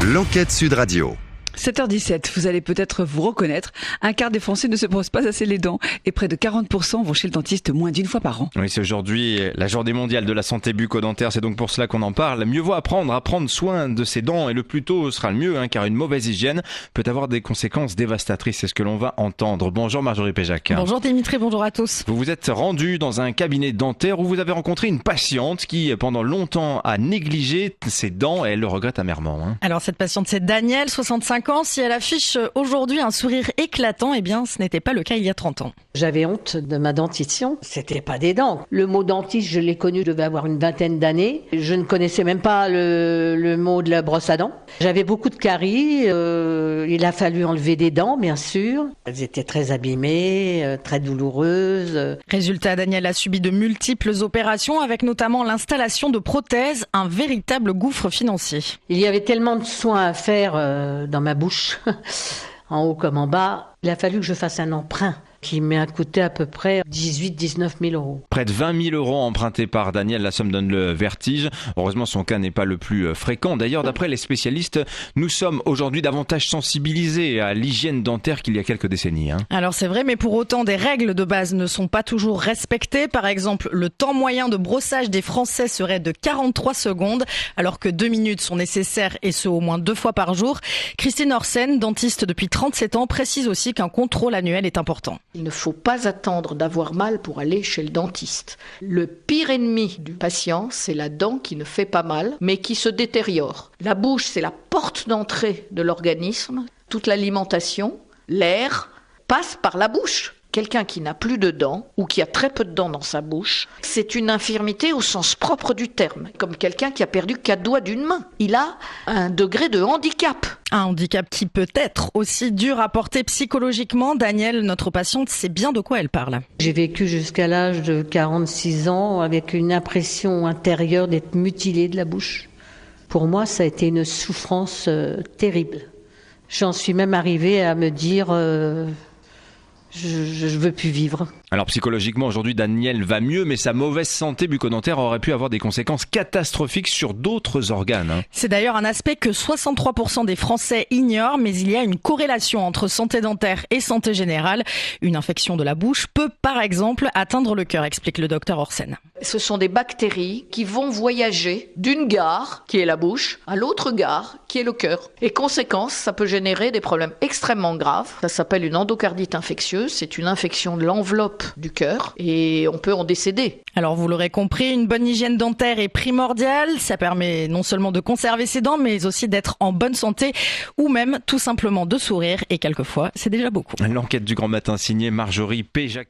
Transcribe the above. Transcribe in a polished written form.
L'enquête Sud Radio. 7h17, vous allez peut-être vous reconnaître. Un quart des Français ne se brossent pas assez les dents et près de 40% vont chez le dentiste moins d'une fois par an. Oui, c'est aujourd'hui la journée mondiale de la santé bucco-dentaire. C'est donc pour cela qu'on en parle. Mieux vaut apprendre à prendre soin de ses dents et le plus tôt sera le mieux, car une mauvaise hygiène peut avoir des conséquences dévastatrices. C'est ce que l'on va entendre. Bonjour Marjorie Péjac. Bonjour Dimitri, bonjour à tous. Vous vous êtes rendu dans un cabinet dentaire où vous avez rencontré une patiente qui, pendant longtemps, a négligé ses dents et elle le regrette amèrement. Alors cette patiente, c'est Danielle, 65 ans. Si elle affiche aujourd'hui un sourire éclatant, eh bien ce n'était pas le cas il y a 30 ans. J'avais honte de ma dentition. C'était pas des dents. Le mot dentiste, je l'ai connu, je devais avoir une vingtaine d'années. Je ne connaissais même pas le mot de la brosse à dents. J'avais beaucoup de caries. Il a fallu enlever des dents, bien sûr. Elles étaient très abîmées, très douloureuses. Résultat, Danielle a subi de multiples opérations avec notamment l'installation de prothèses, un véritable gouffre financier. Il y avait tellement de soins à faire dans ma bouche, en haut comme en bas. Il a fallu que je fasse un emprunt qui m'a coûté à peu près 18-19 000 euros. Près de 20 000 euros empruntés par Danielle, la somme donne le vertige. Heureusement, son cas n'est pas le plus fréquent. D'ailleurs, d'après les spécialistes, nous sommes aujourd'hui davantage sensibilisés à l'hygiène dentaire qu'il y a quelques décennies. Alors c'est vrai, mais pour autant, des règles de base ne sont pas toujours respectées. Par exemple, le temps moyen de brossage des Français serait de 43 secondes, alors que 2 minutes sont nécessaires et ce au moins 2 fois par jour. Christine Orsen, dentiste depuis 37 ans, précise aussi qu'un contrôle annuel est important. Il ne faut pas attendre d'avoir mal pour aller chez le dentiste. Le pire ennemi du patient, c'est la dent qui ne fait pas mal, mais qui se détériore. La bouche, c'est la porte d'entrée de l'organisme. Toute l'alimentation, l'air, passe par la bouche. Quelqu'un qui n'a plus de dents ou qui a très peu de dents dans sa bouche, c'est une infirmité au sens propre du terme, comme quelqu'un qui a perdu 4 doigts d'une main. Il a un degré de handicap. Un handicap qui peut être aussi dur à porter psychologiquement. Danielle, notre patiente, sait bien de quoi elle parle. J'ai vécu jusqu'à l'âge de 46 ans avec une impression intérieure d'être mutilée de la bouche. Pour moi, ça a été une souffrance terrible. J'en suis même arrivée à me dire... Je veux plus vivre. Alors psychologiquement, aujourd'hui, Danielle va mieux, mais sa mauvaise santé bucco-dentaire aurait pu avoir des conséquences catastrophiques sur d'autres organes. C'est d'ailleurs un aspect que 63% des Français ignorent, mais il y a une corrélation entre santé dentaire et santé générale. Une infection de la bouche peut, par exemple, atteindre le cœur, explique le docteur Orsen. Ce sont des bactéries qui vont voyager d'une gare, qui est la bouche, à l'autre gare, qui est le cœur. Et conséquence, ça peut générer des problèmes extrêmement graves. Ça s'appelle une endocardite infectieuse. C'est une infection de l'enveloppe du cœur et on peut en décéder. Alors vous l'aurez compris, une bonne hygiène dentaire est primordiale. Ça permet non seulement de conserver ses dents, mais aussi d'être en bonne santé ou même tout simplement de sourire. Et quelquefois, c'est déjà beaucoup. L'enquête du Grand Matin signée Marjorie Péjac.